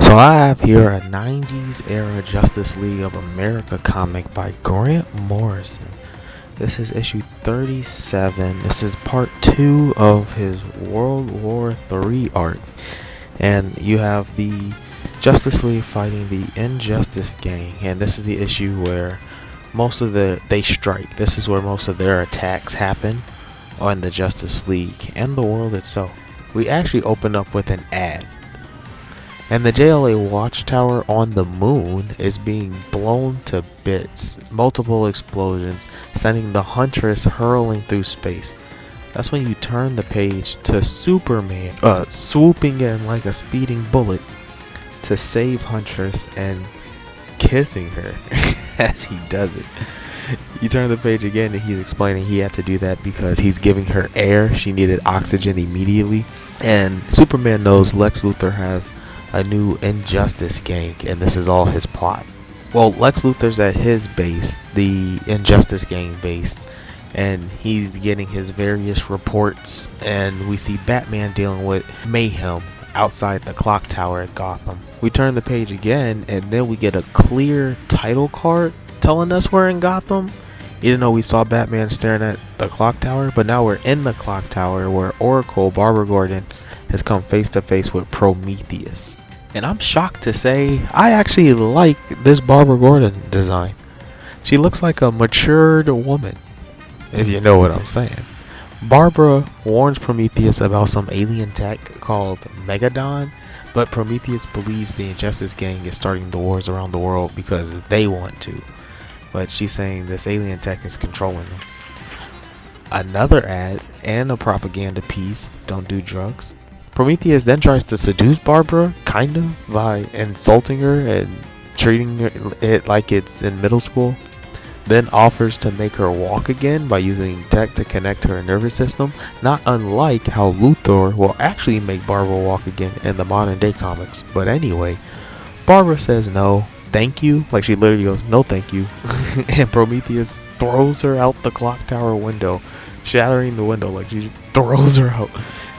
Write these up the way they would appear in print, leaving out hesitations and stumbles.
So I have here a 90s era Justice League of America comic by Grant Morrison. This is issue 37. This is part 2 of his World War III arc. And you have the Justice League fighting the Injustice Gang. And this is the issue where they strike. This is where most of their attacks happen on the Justice League and the world itself. We actually open up with an ad. And the JLA watchtower on the moon is being blown to bits. Multiple explosions, sending the Huntress hurling through space. That's when you turn the page to Superman, swooping in like a speeding bullet to save Huntress and kissing her as he does it. You turn the page again and he's explaining he had to do that because he's giving her air. She needed oxygen immediately. And Superman knows Lex Luthor has a new Injustice Gang, and this is all his plot. Well, Lex Luthor's at his base, the Injustice Gang base, and he's getting his various reports, and we see Batman dealing with mayhem outside the clock tower at Gotham. We turn the page again, and then we get a clear title card telling us we're in Gotham. Even though we saw Batman staring at the clock tower, but now we're in the clock tower where Oracle Barbara Gordon has come face to face with Prometheus. And I'm shocked to say I actually like this Barbara Gordon design. She looks like a matured woman, if you know what I'm saying. Barbara warns Prometheus about some alien tech called Megadon, but Prometheus believes the Injustice Gang is starting the wars around the world because they want to. But she's saying this alien tech is controlling them. Another ad and a propaganda piece, don't do drugs. Prometheus then tries to seduce Barbara, kind of, by insulting her and treating it like it's in middle school. Then offers to make her walk again by using tech to connect her nervous system, not unlike how Luthor will actually make Barbara walk again in the modern day comics. But anyway, Barbara says no, thank you. Like she literally goes, no thank you. And Prometheus throws her out the clock tower window, shattering the window. Like she throws her out.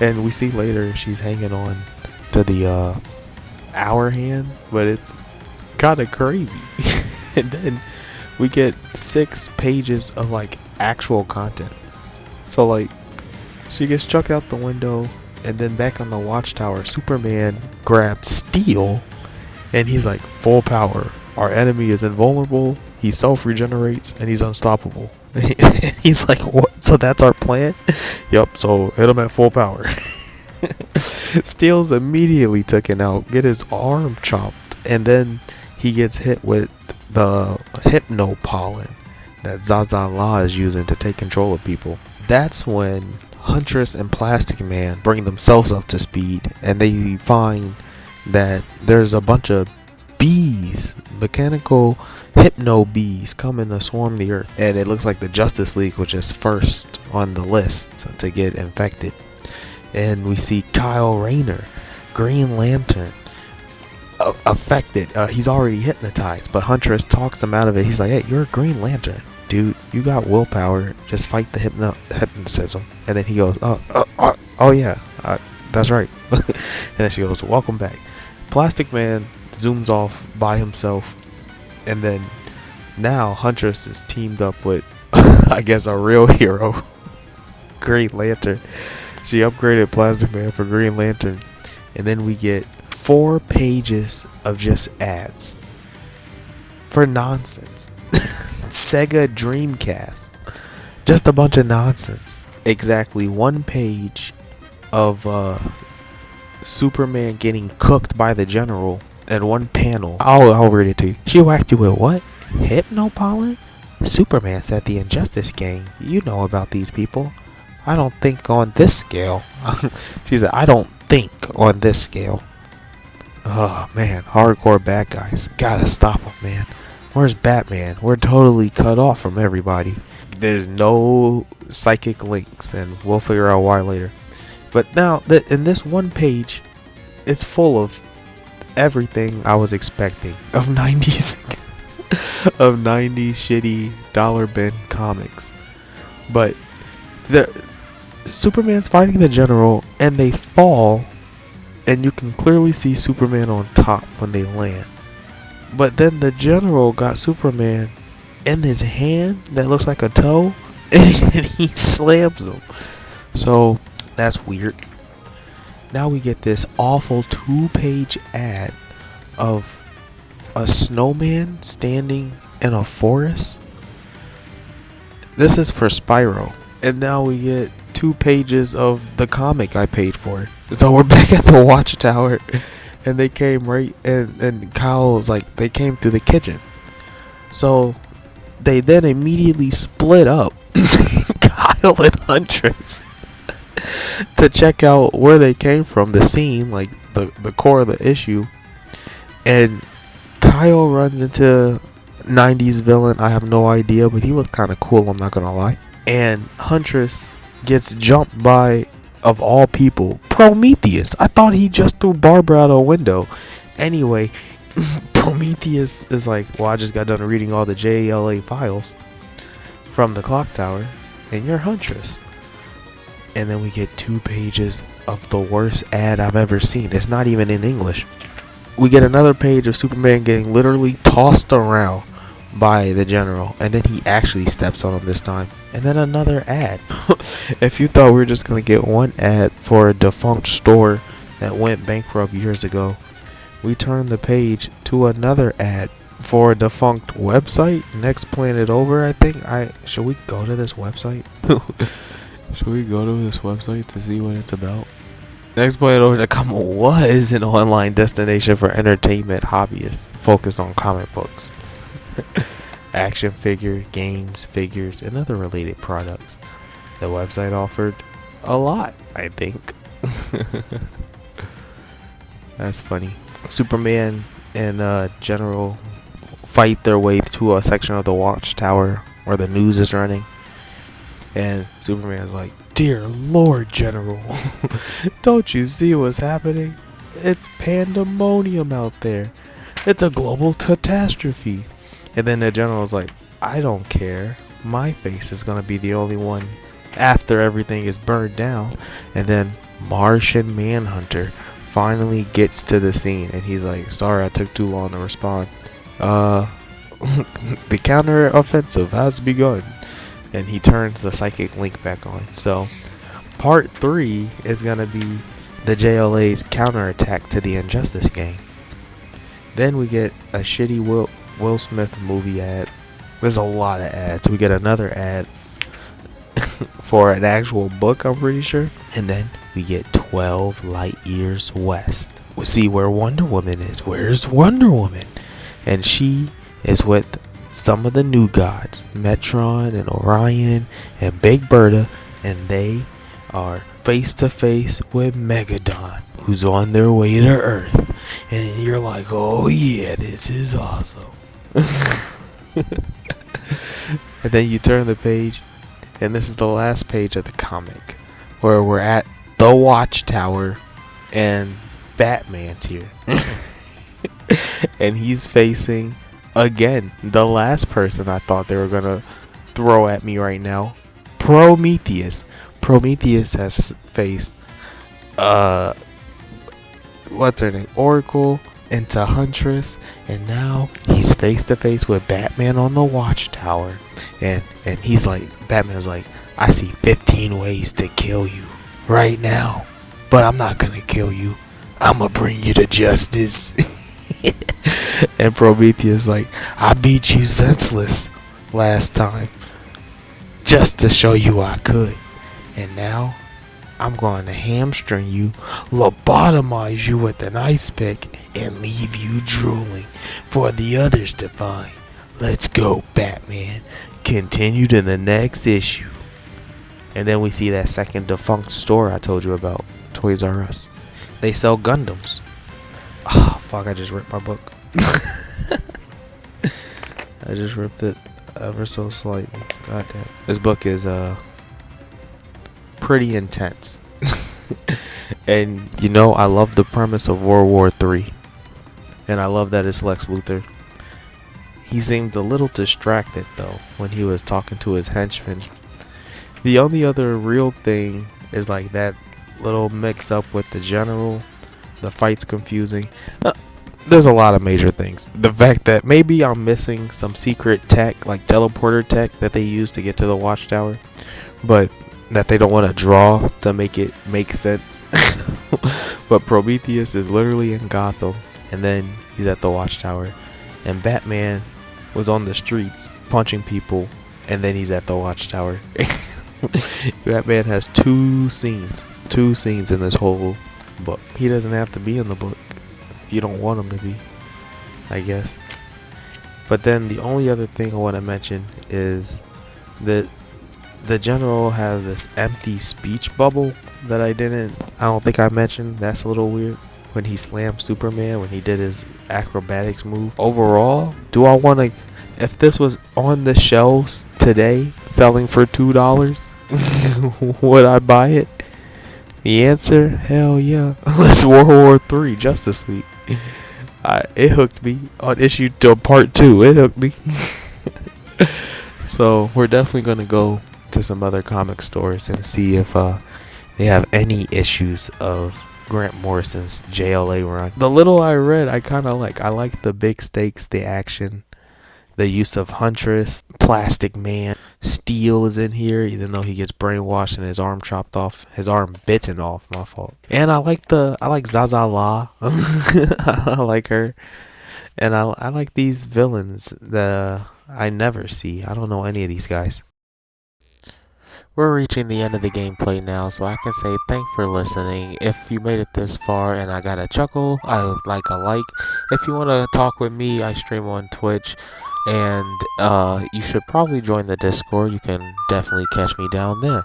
And we see later she's hanging on to the hour hand, but it's kind of crazy. And then we get 6 pages of like actual content. So like she gets chucked out the window, and then back on the watchtower, Superman grabs Steel, and he's like, full power. Our enemy is invulnerable. He self-regenerates, and he's unstoppable. He's like, what? So that's our plan? Yup, so hit him at full power. Steel's immediately taken out, get his arm chopped, and then he gets hit with the hypno pollen that Zaza is using to take control of people. That's when Huntress and Plastic Man bring themselves up to speed, and they find that there's a bunch of bees, mechanical hypno bees, coming to swarm the earth, and it looks like the Justice League, which is first on the list to get infected. And we see Kyle Rayner, Green Lantern, affected. He's already hypnotized, but Huntress talks him out of it. He's like, hey, you're a Green Lantern, dude, you got willpower, just fight the hypnotism. And then he goes, oh yeah, that's right. And then she goes, welcome back. Plastic Man zooms off by himself, and then now Huntress is teamed up with I guess a real hero, Green Lantern. She upgraded Plastic Man for Green Lantern, and then we get 4 pages of just ads for nonsense. Sega Dreamcast, just a bunch of nonsense. Exactly 1 page of Superman getting cooked by the general, and 1 panel. I'll read it to you. She whacked you with what? Hypno pollen? Superman said the Injustice Gang. You know about these people. I don't think on this scale. She said, I don't think on this scale. Oh man, hardcore bad guys. Gotta stop them, man. Where's Batman? We're totally cut off from everybody. There's no psychic links, and we'll figure out why later. But now, in this 1 page, it's full of everything I was expecting of 90s shitty dollar bin comics. But the Superman's fighting the general, and they fall, and you can clearly see Superman on top when they land. But then the general got Superman in his hand that looks like a toe, and he slams him. So that's weird. Now we get this awful 2-page ad of a snowman standing in a forest. This is for Spyro. And now we get 2 pages of the comic I paid for. So we're back at the watchtower, and they came right, and Kyle was like, they came through the kitchen. So they then immediately split up, Kyle and Huntress, to check out where they came from, the scene, like the core of the issue. And Kyle runs into 90s villain, I have no idea, but he looked kind of cool, I'm not gonna lie. And Huntress gets jumped by, of all people, Prometheus. I thought he just threw Barbara out a window. Anyway, Prometheus is like, well, I just got done reading all the JLA files from the clock tower, and you're Huntress. And then we get 2 pages of the worst ad I've ever seen. It's not even in English. We get another page of Superman getting literally tossed around by the general, and then he actually steps on him this time. And then another ad. If you thought we were just gonna get one ad for a defunct store that went bankrupt years ago, we turned the page to another ad for a defunct website, Next Planet Over, I think. Should we go to this website? Should we go to this website to see what it's about? NextPlanetOver.com was an online destination for entertainment hobbyists focused on comic books, action figure, games, figures, and other related products. The website offered a lot, I think. That's funny. Superman and General fight their way to a section of the watchtower where the news is running. And Superman's like, "Dear Lord, General, don't you see what's happening? It's pandemonium out there. It's a global catastrophe." And then the General's like, "I don't care. My face is going to be the only one after everything is burned down." And then Martian Manhunter finally gets to the scene, and he's like, "Sorry, I took too long to respond. The counter offensive has begun." And he turns the psychic link back on. So part 3 is going to be the JLA's counterattack to the Injustice gang. Then we get a shitty Will Smith movie ad. There's a lot of ads. We get another ad for an actual book, I'm pretty sure. And then we get 12 light years west. We see where Wonder Woman is. Where's Wonder Woman? And she is with some of the new gods, Metron and Orion and Big Bertha, and they are face to face with Megadon, who's on their way to Earth. And you're like, oh yeah, this is awesome. And then you turn the page, and this is the last page of the comic, where we're at the Watchtower, and Batman's here. And he's facing, again, the last person I thought they were gonna throw at me right now, Prometheus. Prometheus has faced what's her name, Oracle, into Huntress, and now he's face to face with Batman on the Watchtower. And he's like, Batman's like, "I see 15 ways to kill you right now, but I'm not gonna kill you. I'm gonna bring you to justice." And Prometheus like, "I beat you senseless last time just to show you I could, and now I'm going to hamstring you, lobotomize you with an ice pick, and leave you drooling for the others to find. Let's go, Batman." Continued in the next issue. And then we see that second defunct store I told you about, Toys R Us. They sell Gundams. Oh fuck, I just ripped my book. I just ripped it ever so slightly. God damn. This book is pretty intense. And you know, I love the premise of World War III. And I love that it's Lex Luthor. He seemed a little distracted though when he was talking to his henchmen. The only other real thing is like that little mix up with the general The fight's confusing. There's a lot of major things. The fact that maybe I'm missing some secret tech, like teleporter tech, that they use to get to the watchtower, but that they don't want to draw to make it make sense. But Prometheus is literally in Gotham, and then he's at the watchtower, and Batman was on the streets punching people, and then he's at the watchtower. Batman has two scenes in this whole book. He doesn't have to be in the book if you don't want him to be, I guess. But then the only other thing I want to mention is that the general has this empty speech bubble that I don't think I mentioned. That's a little weird. When he slammed Superman, when he did his acrobatics move. Overall, do I want to, if this was on the shelves today selling for $2, would I buy it? The answer, hell yeah. It's World War 3 Justice League. It hooked me on issue to part 2. It hooked me. So we're definitely gonna go to some other comic stores and see if they have any issues of Grant Morrison's JLA run. The little I read, I kind of like. I like the big stakes, the action, the use of Huntress, Plastic Man. Steel is in here, even though he gets brainwashed and his arm chopped off, his arm bitten off. My fault. And I like Zazala. I like her, and I like these villains that I never see. I don't know any of these guys. We're reaching the end of the gameplay now, so I can say thanks for listening. If you made it this far and I got a chuckle, I would like a like. If you want to talk with me, I stream on Twitch, and you should probably join the Discord. You can definitely catch me down there.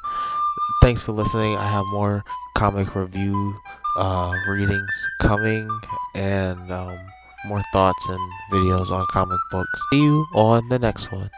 Thanks for listening. I have more comic review readings coming, and more thoughts and videos on comic books. See you on the next one.